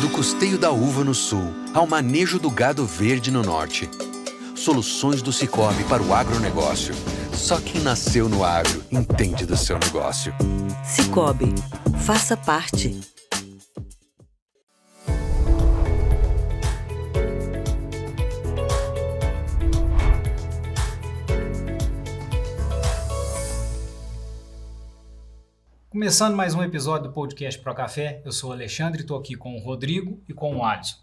Do custeio da uva no sul ao manejo do gado verde no norte. Soluções do Sicoob para o agronegócio. Só quem nasceu no agro entende do seu negócio. Sicoob, faça parte. Começando mais um episódio do podcast Pro Café, eu sou o Alexandre, estou aqui com o Rodrigo e com o Alisson.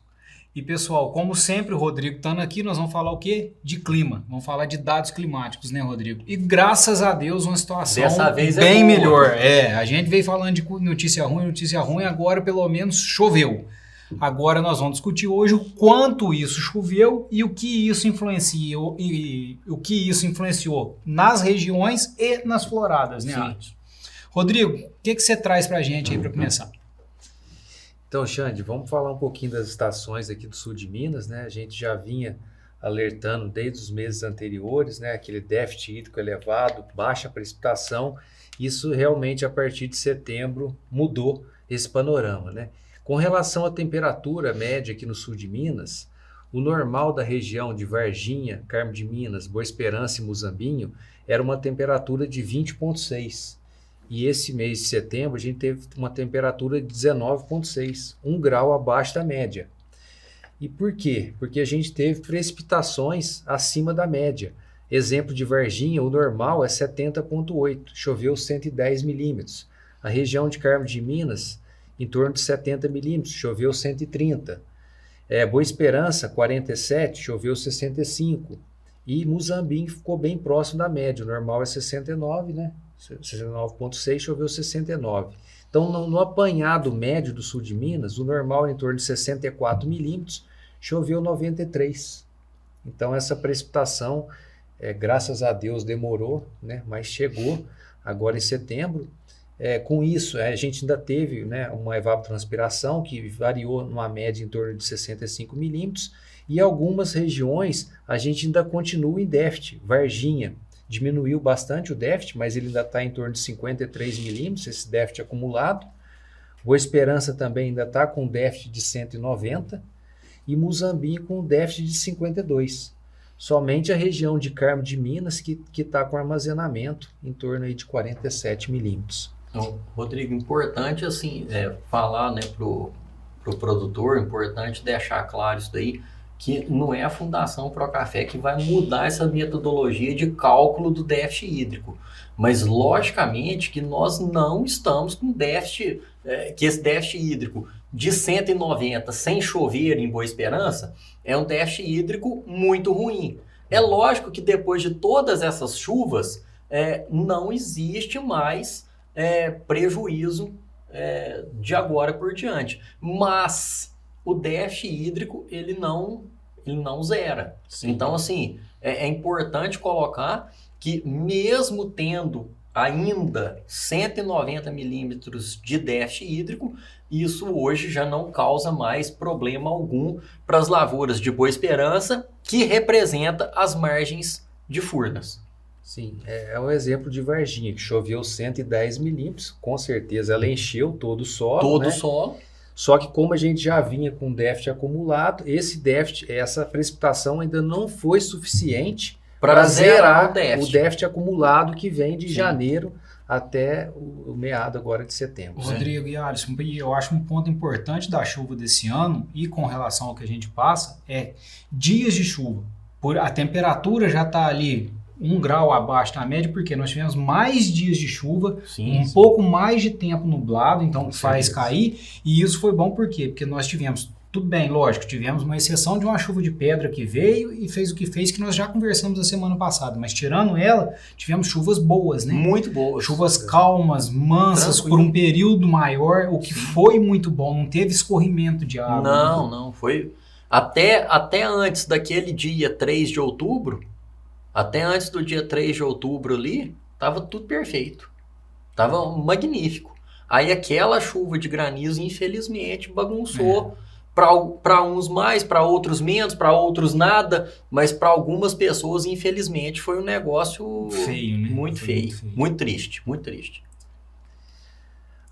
E pessoal, como sempre, o Rodrigo estando aqui, nós vamos falar o quê? De clima, vamos falar de dados climáticos, né, Rodrigo? E graças a Deus, uma situação dessa vez bem boa. melhor. A gente veio falando de notícia ruim, agora pelo menos choveu. Agora nós vamos discutir hoje o quanto isso choveu e o que isso influenciou, nas regiões e nas floradas, né, Alisson? Rodrigo, o que você traz para a gente aí para começar? Então, Xande, vamos falar um pouquinho das estações aqui do sul de Minas, né? A gente já vinha alertando desde os meses anteriores, né? Aquele déficit hídrico elevado, baixa precipitação. Isso realmente, a partir de setembro, mudou esse panorama, né? Com relação à temperatura média aqui no sul de Minas, o normal da região de Varginha, Carmo de Minas, Boa Esperança e Muzambinho era uma temperatura de 20,6. E esse mês de setembro a gente teve uma temperatura de 19,6, 1 grau abaixo da média. E por quê? Porque a gente teve precipitações acima da média. Exemplo de Varginha, o normal é 70,8, choveu 110 milímetros. A região de Carmo de Minas, em torno de 70 milímetros, choveu 130. Boa Esperança, 47, choveu 65. E Muzambinho ficou bem próximo da média, o normal é 69, né? 69,6, choveu 69. Então, no apanhado médio do sul de Minas, o normal é em torno de 64 milímetros, choveu 93. Então, essa precipitação, graças a Deus, demorou, né, mas chegou agora em setembro. Com isso, a gente ainda teve, né, uma evapotranspiração que variou numa média em torno de 65 milímetros, e algumas regiões a gente ainda continua em déficit. Varginha diminuiu bastante o déficit, mas ele ainda está em torno de 53 milímetros, esse déficit acumulado. Boa Esperança também ainda está com déficit de 190 e Muzambinho com déficit de 52. Somente a região de Carmo de Minas que está com armazenamento em torno aí de 47 milímetros. Então, Rodrigo, importante assim, falar, né, pro produtor, importante deixar claro isso daí, que não é a Fundação Pro Café que vai mudar essa metodologia de cálculo do déficit hídrico. Mas, logicamente, que nós não estamos com déficit, que esse déficit hídrico de 190 sem chover em Boa Esperança é um déficit hídrico muito ruim. É lógico que depois de todas essas chuvas, não existe mais prejuízo de agora por diante. Mas o déficit hídrico, ele não zera. Sim. Então, assim, é importante colocar que mesmo tendo ainda 190 milímetros de déficit hídrico, isso hoje já não causa mais problema algum para as lavouras de Boa Esperança, que representa as margens de Furnas. Sim, é um exemplo de Varginha, que choveu 110 milímetros, com certeza ela encheu todo o solo. Todo o solo. Só que como a gente já vinha com déficit acumulado, esse déficit, essa precipitação ainda não foi suficiente para zerar o déficit acumulado que vem de janeiro até o meado agora de setembro. Rodrigo e Alisson, eu acho um ponto importante da chuva desse ano e com relação ao que a gente passa é dias de chuva. A temperatura já está ali 1 grau abaixo da média, porque nós tivemos mais dias de chuva, pouco mais de tempo nublado, então faz cair, e isso foi bom por quê? Porque nós tivemos, tudo bem, lógico, tivemos uma exceção de uma chuva de pedra que veio e fez o que fez, que nós já conversamos a semana passada, mas tirando ela, tivemos chuvas boas, né? Muito boas. Chuvas calmas, mansas, tranquilo, por um período maior, o que foi muito bom, não teve escorrimento de água. Não, foi até antes daquele dia 3 de outubro, até antes do dia 3 de outubro ali, estava tudo perfeito. Estava magnífico. Aí aquela chuva de granizo, infelizmente, bagunçou. Para uns mais, para outros menos, para outros nada. Mas para algumas pessoas, infelizmente, foi um negócio feio, né? Muito feio. Muito triste, muito triste.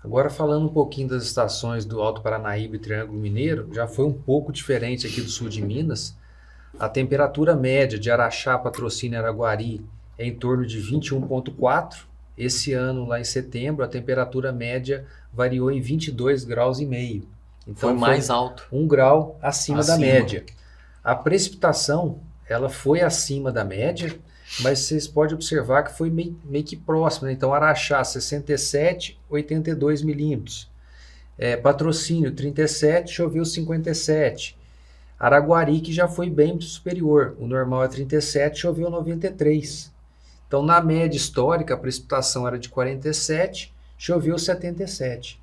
Agora falando um pouquinho das estações do Alto Paranaíba e Triângulo Mineiro, já foi um pouco diferente aqui do sul de Minas. A temperatura média de Araxá, Patrocínio e Araguari é em torno de 21,4. Esse ano, lá em setembro, a temperatura média variou em 22 graus e meio. Então, foi mais alto. 1 grau acima da média. A precipitação, ela foi acima da média, mas vocês podem observar que foi meio que próximo, né? Então, Araxá, 67, 82 milímetros. Patrocínio, 37, choveu 57. Araguari, que já foi bem superior. O normal é 37, choveu 93. Então, na média histórica, a precipitação era de 47, choveu 77.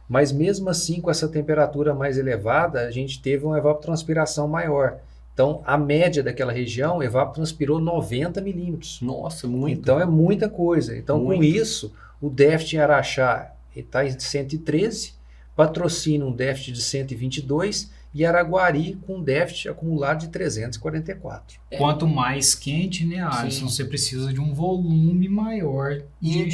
Mas mesmo assim, com essa temperatura mais elevada, a gente teve uma evapotranspiração maior. Então, a média daquela região evapotranspirou 90 milímetros. Nossa, muito. Então, é muita coisa. Então, muito. Com isso, o déficit em Araxá está em 113, Patrocínio um déficit de 122 e Araguari com um déficit acumulado de 344. Quanto mais quente, né, Alisson, você precisa de um volume maior. E em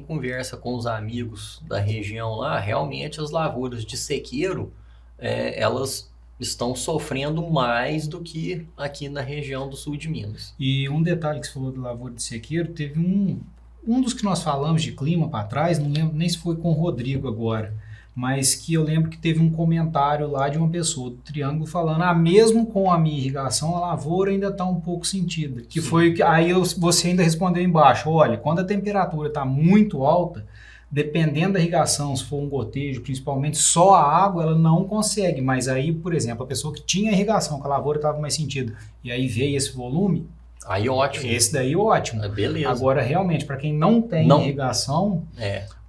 conversa com os amigos da região lá, realmente as lavouras de sequeiro, elas estão sofrendo mais do que aqui na região do sul de Minas. E um detalhe que você falou de lavoura de sequeiro, teve um dos que nós falamos de clima para trás, não lembro nem se foi com o Rodrigo agora, mas que eu lembro que teve um comentário lá de uma pessoa do Triângulo falando, mesmo com a minha irrigação, a lavoura ainda está um pouco sentida. Que foi aí você ainda respondeu embaixo, olha, quando a temperatura está muito alta, dependendo da irrigação, se for um gotejo, principalmente só a água, ela não consegue. Mas aí, por exemplo, a pessoa que tinha irrigação, que a lavoura estava mais sentida, e aí veio esse volume, aí ótimo. Esse daí ótimo. Beleza. Agora, realmente, para quem não tem irrigação,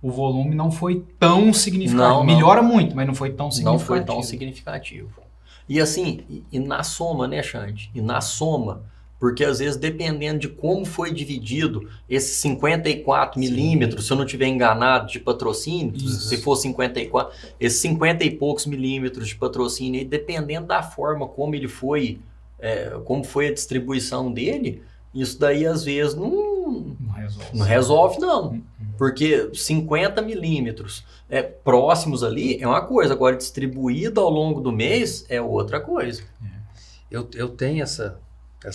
o volume não foi tão significativo. Não. Melhora muito, mas não foi tão significativo. Não foi tão significativo. E assim, e na soma, né, Xande? E na soma, porque às vezes, dependendo de como foi dividido esses 54 milímetros, se eu não estiver enganado, de patrocínio, se for 54, esses 50 e poucos milímetros de patrocínio, dependendo da forma como ele foi, como foi a distribuição dele, isso daí às vezes não resolve, não. Porque 50 milímetros próximos ali é uma coisa, agora distribuído ao longo do mês é outra coisa. Eu tenho essa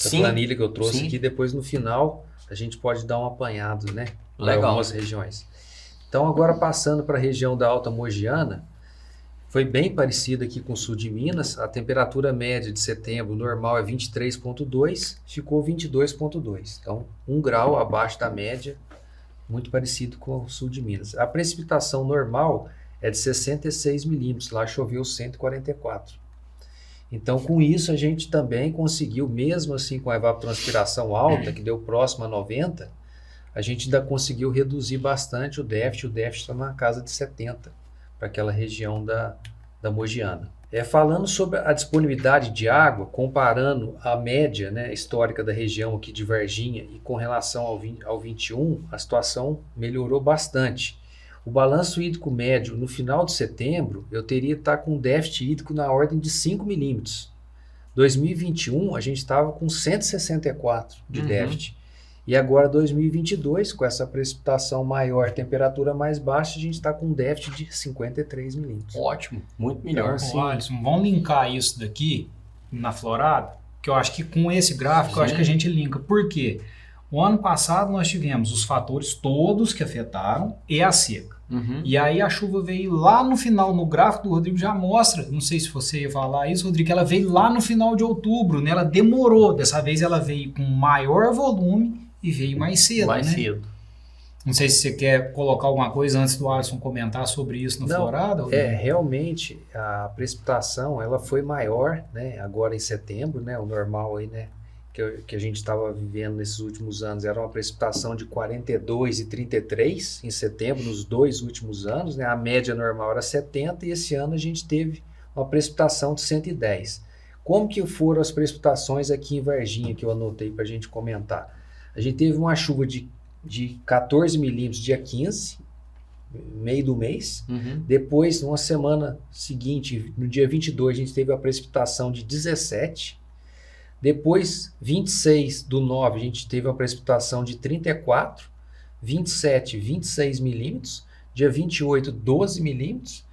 planilha que eu trouxe aqui, depois no final a gente pode dar um apanhado, né? Legal. Em algumas regiões. Então agora passando para a região da Alta Mogiana, foi bem parecido aqui com o sul de Minas, a temperatura média de setembro normal é 23,2, ficou 22,2. Então 1 grau abaixo da média, muito parecido com o sul de Minas. A precipitação normal é de 66 milímetros, lá choveu 144. Então, com isso, a gente também conseguiu, mesmo assim com a evapotranspiração alta, que deu próximo a 90, a gente ainda conseguiu reduzir bastante o déficit. O déficit está na casa de 70 para aquela região da Mogiana. Falando sobre a disponibilidade de água, comparando a média, né, histórica da região aqui de Varginha e com relação ao 21, a situação melhorou bastante. O balanço hídrico médio no final de setembro, eu teria que estar com um déficit hídrico na ordem de 5 milímetros. 2021, a gente estava com 164 de déficit. E agora, 2022, com essa precipitação maior, temperatura mais baixa, a gente está com um déficit de 53 milímetros. Ótimo, muito melhor. Então, Alisson, vamos linkar isso daqui na florada, que eu acho que com esse gráfico, eu acho que a gente linka. Por quê? O ano passado nós tivemos os fatores todos que afetaram e a seca. E aí a chuva veio lá no final, no gráfico do Rodrigo já mostra, não sei se você ia falar isso, Rodrigo, ela veio lá no final de outubro, né? Ela demorou, dessa vez ela veio com maior volume e veio mais cedo, cedo. Não sei se você quer colocar alguma coisa antes do Alisson comentar sobre isso na florada. Rodrigo? Realmente a precipitação ela foi maior, né? Agora em setembro, né? O normal aí, né? Que a gente estava vivendo nesses últimos anos era uma precipitação de 42 e 33 em setembro, nos 2 últimos anos, né? A média normal era 70 e esse ano a gente teve uma precipitação de 110. Como que foram as precipitações aqui em Varginha, que eu anotei para a gente comentar? A gente teve uma chuva de 14 milímetros dia 15, meio do mês. Depois, numa semana seguinte, no dia 22, a gente teve a precipitação de 17. Depois, 26/9, a gente teve uma precipitação de 34, 27, 26 milímetros. Dia 28, 12 milímetros.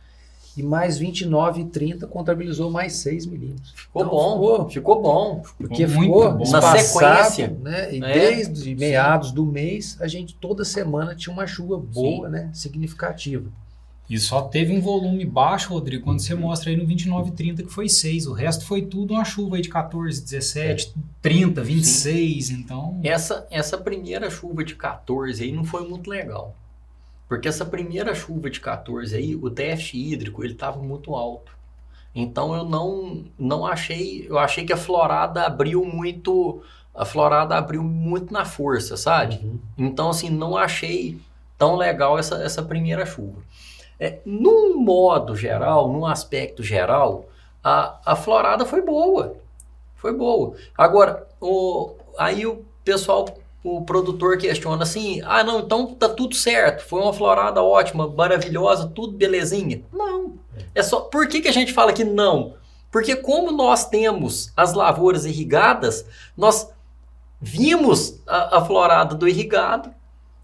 E mais 29 e 30 contabilizou mais 6 milímetros. Ficou bom, ficou bom. Porque Muito ficou bom. Na sequência. Né? E É, desde meados do mês, a gente toda semana tinha uma chuva boa, né? Significativa. E só teve um volume baixo, Rodrigo, quando você mostra aí no 29 e 30 que foi 6. O resto foi tudo uma chuva aí de 14, 17, 30, 26, então... Essa primeira chuva de 14 aí não foi muito legal. Porque essa primeira chuva de 14 aí, o déficit hídrico, ele estava muito alto. Então eu não achei, eu achei que a florada abriu muito na força, sabe? Uhum. Então assim, não achei tão legal essa primeira chuva. Num modo geral, num aspecto geral, a florada foi boa. Foi boa. Agora, aí o pessoal, o produtor questiona assim, não, então tá tudo certo, foi uma florada ótima, maravilhosa, tudo belezinha. Não. É só, por que a gente fala que não? Porque como nós temos as lavouras irrigadas, nós vimos a florada do irrigado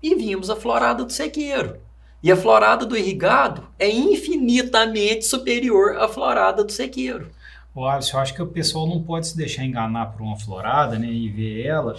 e vimos a florada do sequeiro. E a florada do irrigado é infinitamente superior à florada do sequeiro. Alisson, eu acho que o pessoal não pode se deixar enganar por uma florada, né, e ver ela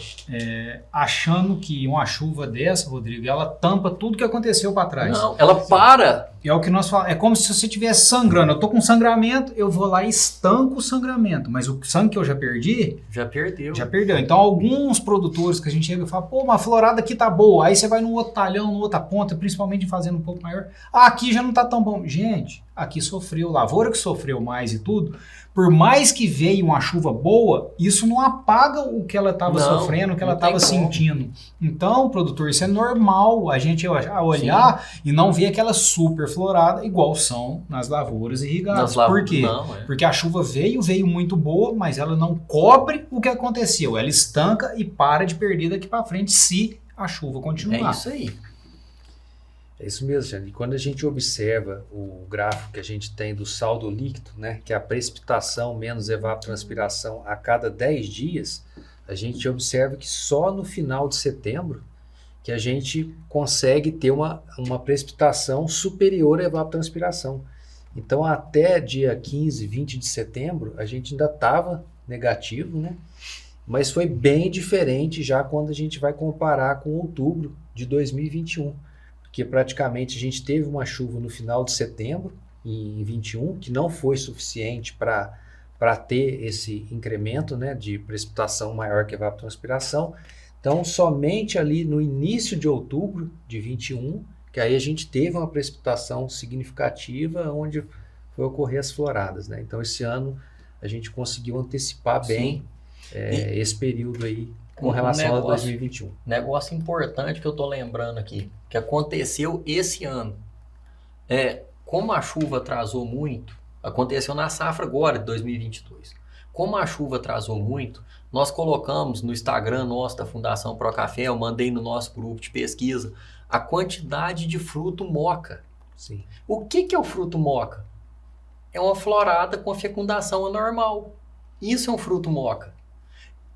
achando que uma chuva dessa, Rodrigo, ela tampa tudo que aconteceu para trás. Não, ela para. É o que nós falamos, é como se você estivesse sangrando. Eu tô com sangramento, eu vou lá e estanco o sangramento, mas o sangue que eu já perdi... Já perdeu. Já perdeu. Então, alguns produtores que a gente chega e fala, pô, uma florada aqui tá boa. Aí você vai no outro talhão, no outra ponta, principalmente fazendo um pouco maior. Aqui já não tá tão bom. Gente, aqui sofreu, lavoura que sofreu mais e tudo. Por mais que veio uma chuva boa, isso não apaga o que ela estava sofrendo, o que ela estava sentindo. Então, produtor, isso é normal a gente olhar e não ver aquela super florada igual são nas lavouras irrigadas. Por quê? Porque a chuva veio muito boa, mas ela não cobre o que aconteceu. Ela estanca e para de perder daqui para frente se a chuva continuar. É isso aí. É isso mesmo, Jane. E quando a gente observa o gráfico que a gente tem do saldo líquido, né, que é a precipitação menos evapotranspiração a cada 10 dias, a gente observa que só no final de setembro que a gente consegue ter uma precipitação superior à evapotranspiração. Então, até dia 15, 20 de setembro, a gente ainda estava negativo, né? Mas foi bem diferente já quando a gente vai comparar com outubro de 2021. Porque praticamente a gente teve uma chuva no final de setembro, em 21, que não foi suficiente para ter esse incremento, né, de precipitação maior que a evapotranspiração. Então, somente ali no início de outubro de 21, que aí a gente teve uma precipitação significativa onde foi ocorrer as floradas, né? Então, esse ano a gente conseguiu antecipar bem esse período aí com relação a 2021. Negócio importante que eu estou lembrando aqui, que aconteceu esse ano. Como a chuva atrasou muito, aconteceu na safra agora de 2022. Como a chuva atrasou muito, nós colocamos no Instagram nosso da Fundação Procafé, eu mandei no nosso grupo de pesquisa, a quantidade de fruto moca. Sim. O que é o fruto moca? É uma florada com fecundação anormal. Isso é um fruto moca.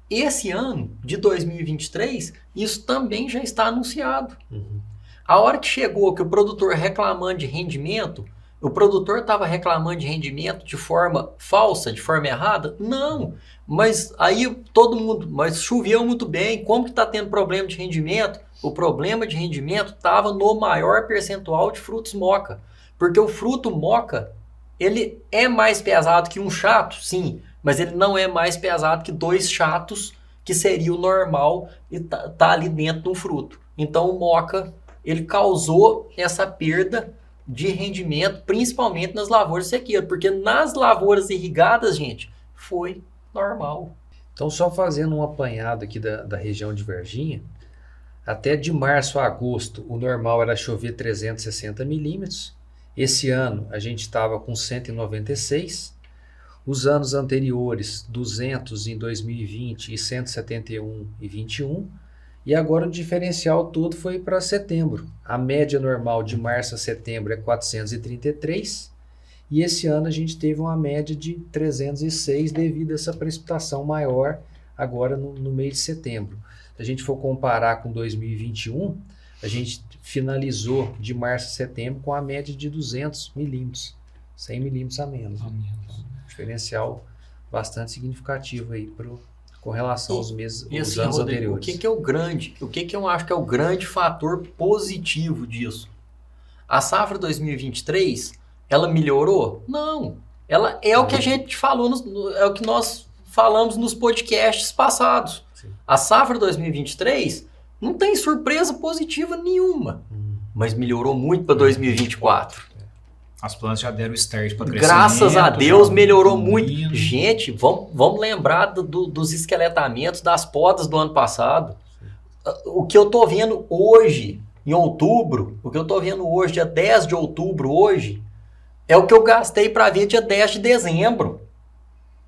Esse ano, de 2023, isso também já está anunciado. Uhum. A hora que chegou que o produtor reclamando de rendimento, o produtor estava reclamando de rendimento de forma falsa, de forma errada? Não, mas aí todo mundo, mas choveu muito bem, como que está tendo problema de rendimento? O problema de rendimento estava no maior percentual de frutos moca, porque o fruto moca, ele é mais pesado que um chato, sim, mas ele não é mais pesado que 2 chatos, que seria o normal e tá ali dentro de um fruto. Então o moca, ele causou essa perda de rendimento, principalmente nas lavouras sequeiras, porque nas lavouras irrigadas, gente, foi normal. Então, só fazendo um apanhado aqui da região de Varginha, até de março a agosto, o normal era chover 360 milímetros. Esse ano, a gente estava com 196. Os anos anteriores, 200 em 2020 e 171 em 21. E agora o diferencial todo foi para setembro. A média normal de março a setembro é 433. E esse ano a gente teve uma média de 306 devido a essa precipitação maior agora no mês de setembro. Se a gente for comparar com 2021, a gente finalizou de março a setembro com a média de 200 milímetros, 100 milímetros a menos. Diferencial bastante significativo aí com relação aos meses, e os assim, anos Rodrigo, anteriores. o que eu acho que é o grande fator positivo disso? A safra 2023, ela melhorou? Não. Ela é o que a gente falou, é o que nós falamos nos podcasts passados. Sim. A safra 2023 não tem surpresa positiva nenhuma, mas melhorou muito para 2024. As plantas já deram start para crescimento. Graças a Deus já melhorou evoluindo. muito. Gente, vamos lembrar dos esqueletamentos das podas do ano passado. O que eu tô vendo hoje, em outubro, dia 10 de outubro hoje, é o que eu gastei para ver dia 10 de dezembro.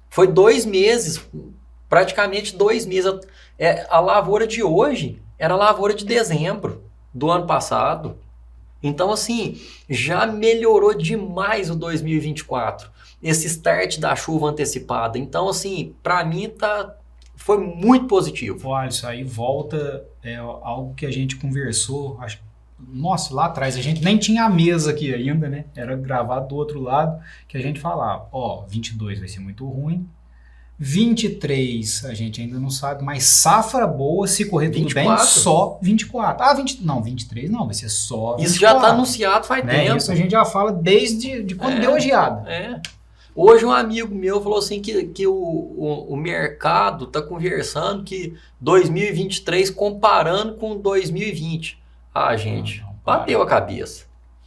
Foi 2 meses, praticamente 2 meses. A lavoura de hoje era a lavoura de dezembro do ano passado. Então, assim, já melhorou demais o 2024. Esse start da chuva antecipada. Então, assim, para mim foi muito positivo. Olha, isso aí volta algo que a gente conversou, nossa, lá atrás, a gente nem tinha a mesa aqui ainda, né? Era gravado do outro lado, que a gente falava, 22 vai ser muito ruim, 23 a gente ainda não sabe, mas safra boa, se correr tudo 24. bem, só 24. 23 não, vai ser só 24. Isso já está anunciado faz tempo. Isso a gente já fala desde quando deu a geada. Hoje um amigo meu falou assim que o mercado está conversando que 2023 comparando com 2020. Gente, bateu a cabeça.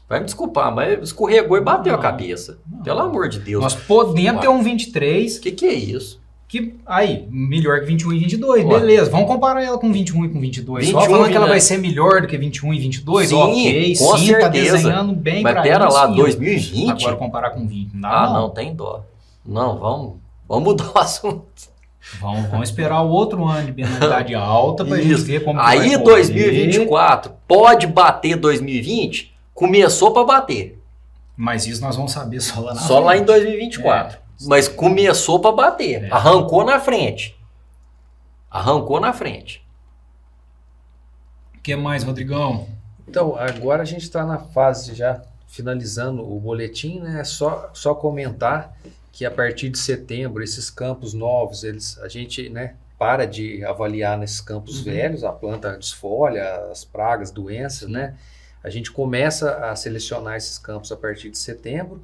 Vai me desculpar, mas escorregou e bateu a cabeça. Pelo amor de Deus. Nós podemos ter um 23. Que é isso? Que aí, melhor que 21 e 22, Ué. beleza. Vamos comparar ela com 21 e com 22. 21, Só falando que ela né? vai ser melhor do que 21 e 22? Sim, ok, com sim, tá certeza. desenhando bem Mas pra pera isso. lá, sim. 2020? Agora comparar com 20, não dá não, tem dó. Não, vamos mudar o assunto. Vamos esperar o outro ano de penalidade alta pra gente ver como que Aí vai correr. 2024 pode bater 2020? Começou para bater. Mas isso nós vamos saber só lá na Só lá em frente. 2024. Mas começou para bater. Arrancou na frente. O que mais, Rodrigão? Então, agora a gente está na fase já finalizando o boletim, né? Só comentar que a partir de setembro, esses campos novos, a gente, né, para de avaliar nesses campos velhos, a planta desfolha, as pragas, doenças, né? A gente começa a selecionar esses campos a partir de setembro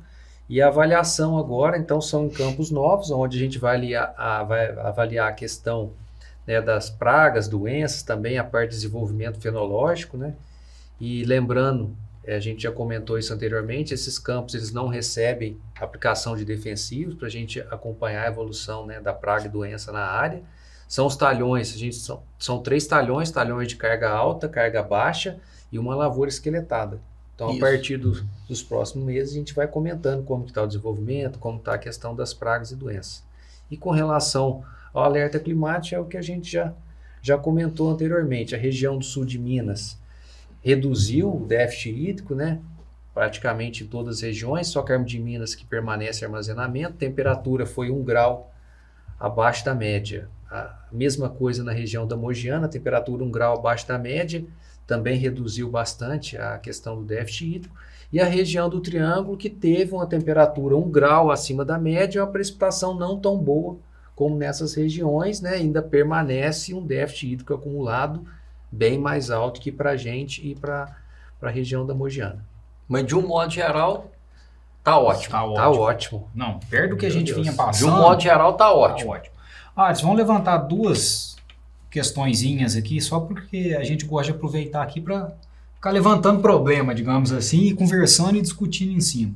e a avaliação agora, então, são em campos novos, onde a gente vai avaliar a questão, né, das pragas, doenças, também a parte de desenvolvimento fenológico, né? E lembrando, a gente já comentou isso anteriormente, esses campos eles não recebem aplicação de defensivos para a gente acompanhar a evolução, né, da praga e doença na área. São os talhões, são 3 talhões de carga alta, carga baixa e uma lavoura esqueletada. Então, a partir dos próximos meses, a gente vai comentando como está o desenvolvimento, como está a questão das pragas e doenças. E com relação ao alerta climático, é o que a gente já comentou anteriormente. A região do sul de Minas reduziu o déficit hídrico, né? Praticamente em todas as regiões, só Carmo de Minas que permanece em armazenamento. Temperatura foi 1 grau abaixo da média. A mesma coisa na região da Mogiana, temperatura 1 grau abaixo da média, também reduziu bastante a questão do déficit hídrico. E a região do Triângulo, que teve uma temperatura 1 grau acima da média, uma precipitação não tão boa como nessas regiões, né? Ainda permanece um déficit hídrico acumulado bem mais alto que para a gente e para a região da Mogiana. Mas de um modo geral, tá ótimo. Tá ótimo. Não, perto do que a gente vinha De passando. um modo geral, tá ótimo. Eles vão levantar 2 questõezinhas aqui, só porque a gente gosta de aproveitar aqui para ficar levantando problema, digamos assim, e conversando e discutindo em cima.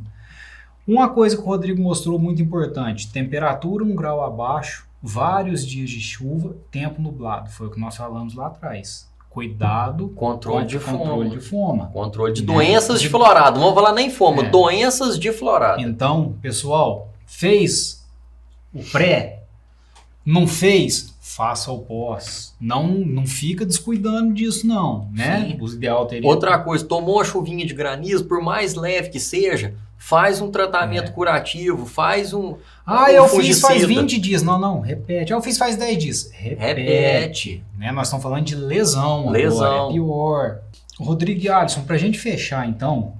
Uma coisa que o Rodrigo mostrou muito importante, temperatura 1 grau abaixo, vários dias de chuva, tempo nublado, foi o que nós falamos lá atrás. Cuidado Controle de foma. Controle de doenças de florado. Não vamos falar nem foma, doenças de florado. Então, pessoal, fez o pré, não fez, faça o pós. Não fica descuidando disso não, né? Sim. O ideal teria... Outra coisa, tomou uma chuvinha de granizo, por mais leve que seja, faz um tratamento curativo, faz um eu fungicida. fiz faz 20 dias. Não, repete. Eu fiz faz 10 dias. Repete. Né? Nós estamos falando de lesão. Lesão. Agora, é pior. Rodrigo e Alisson, para a gente fechar então,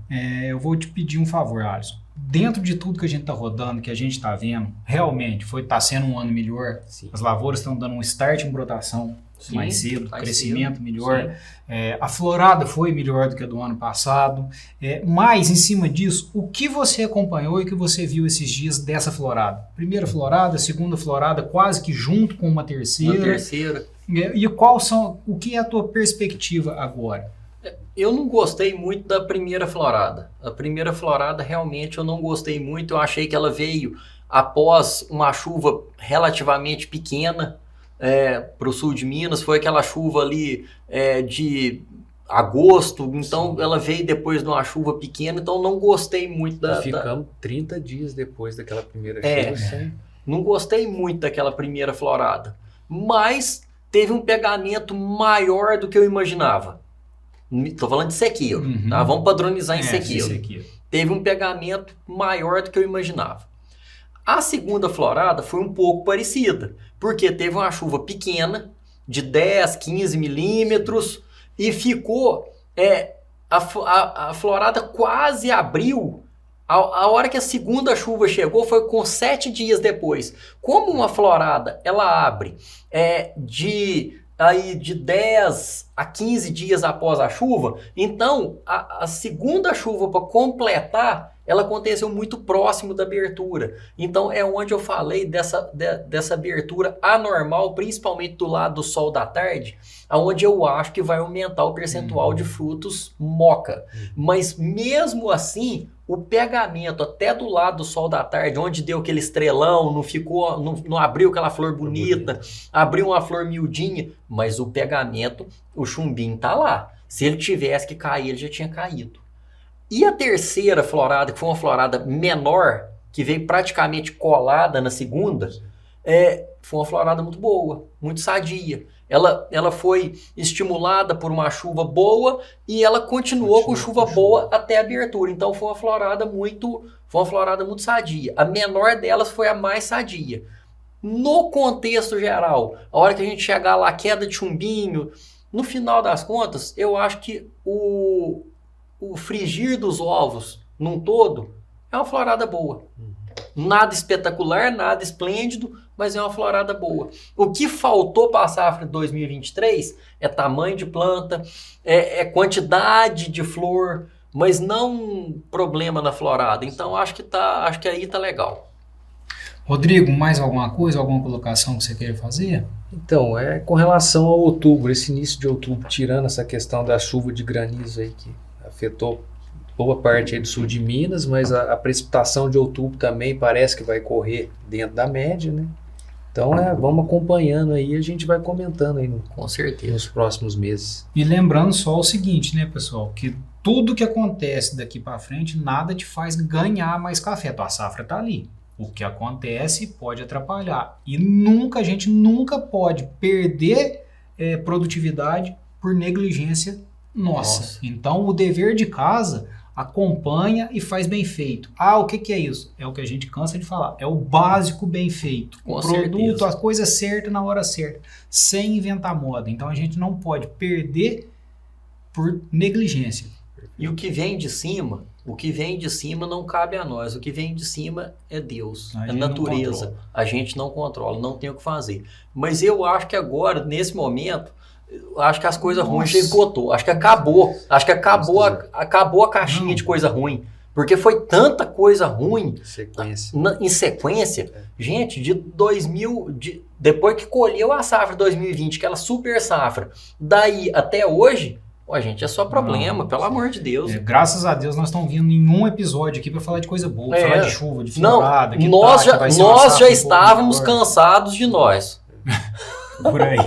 eu vou te pedir um favor, Alisson. Dentro de tudo que a gente está rodando, que a gente está vendo, realmente está sendo um ano melhor. Sim. As lavouras estão dando um start em brotação mais cedo, crescimento melhor. A florada foi melhor do que a do ano passado. Mas, em cima disso, o que você acompanhou e que você viu esses dias dessa florada? Primeira florada, segunda florada, quase que junto com uma terceira. E o que é a tua perspectiva agora? Eu não gostei muito da primeira florada. A primeira florada realmente eu não gostei muito. Eu achei que ela veio após uma chuva relativamente pequena para o sul de Minas. Foi aquela chuva ali de agosto. Então ela veio depois de uma chuva pequena. Então não gostei muito da... Ficamos 30 dias depois daquela primeira chuva. Não gostei muito daquela primeira florada. Mas teve um pegamento maior do que eu imaginava. Estou falando de sequeiro, tá? Vamos padronizar em sequeiro. Teve um pegamento maior do que eu imaginava. A segunda florada foi um pouco parecida, porque teve uma chuva pequena, de 10, 15 milímetros, e ficou... a florada quase abriu. A hora que a segunda chuva chegou foi com 7 dias depois. Como uma florada, ela abre de 10 a 15 dias após a chuva, então a segunda chuva para completar, ela aconteceu muito próximo da abertura. Então é onde eu falei dessa abertura anormal, principalmente do lado do sol da tarde, onde eu acho que vai aumentar o percentual de frutos moca. Mas mesmo assim, o pegamento até do lado do sol da tarde, onde deu aquele estrelão, não abriu aquela flor bonita, abriu uma flor miudinha, mas o pegamento, o chumbinho tá lá. Se ele tivesse que cair, ele já tinha caído. E a terceira florada, que foi uma florada menor, que veio praticamente colada na segunda, foi uma florada muito boa, muito sadia. Ela foi estimulada por uma chuva boa e ela continuou com chuva boa até a abertura. Então foi uma florada muito sadia. A menor delas foi a mais sadia. No contexto geral, a hora que a gente chegar lá, queda de chumbinho, no final das contas, eu acho que o frigir dos ovos num todo é uma florada boa. Nada espetacular, nada esplêndido, mas é uma florada boa. O que faltou para a safra de 2023 é tamanho de planta, quantidade de flor, mas não problema na florada. Então acho que aí tá legal. Rodrigo, mais alguma coisa, alguma colocação que você queira fazer? Então, com relação ao outubro, esse início de outubro, tirando essa questão da chuva de granizo aí que afetou boa parte aí do sul de Minas, mas a precipitação de outubro também parece que vai correr dentro da média, né? Então, vamos acompanhando aí e a gente vai comentando aí com certeza nos próximos meses. E lembrando só o seguinte, né, pessoal, que tudo que acontece daqui para frente, nada te faz ganhar mais café. Tua safra tá ali. O que acontece pode atrapalhar. E a gente nunca pode perder produtividade por negligência nossa. Então, o dever de casa acompanha e faz bem feito. O que é isso? É o que a gente cansa de falar. É o básico bem feito. Com o produto, certeza. a coisa certa na hora certa. Sem inventar moda. Então, a gente não pode perder por negligência. E o que vem de cima não cabe a nós. O que vem de cima é Deus, é natureza. A gente não controla, não tem o que fazer. Mas eu acho que agora, nesse momento, acho que as coisas ruins já esgotou. Acho que acabou. Acabou a caixinha de coisa ruim. Porque foi tanta coisa ruim em sequência. Gente, depois que colheu a safra 2020, aquela super safra, daí até hoje, gente, é só problema, pelo amor de Deus. Graças a Deus nós estamos vindo nenhum episódio aqui para falar de coisa boa, falar de chuva, de florada. Nós já estávamos cansados de nós. Por aí.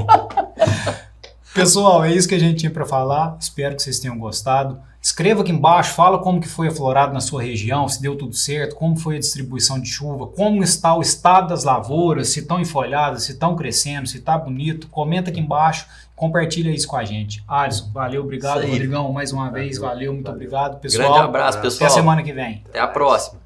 Pessoal, é isso que a gente tinha para falar. Espero que vocês tenham gostado. Escreva aqui embaixo, fala como que foi a florada na sua região, se deu tudo certo, como foi a distribuição de chuva, como está o estado das lavouras, se estão enfolhadas, se estão crescendo, se está bonito. Comenta aqui embaixo, compartilha isso com a gente. Alisson, valeu, obrigado. Rodrigão, mais uma vez, valeu, muito obrigado. Pessoal, grande abraço, pessoal. Até a semana que vem. Até a próxima.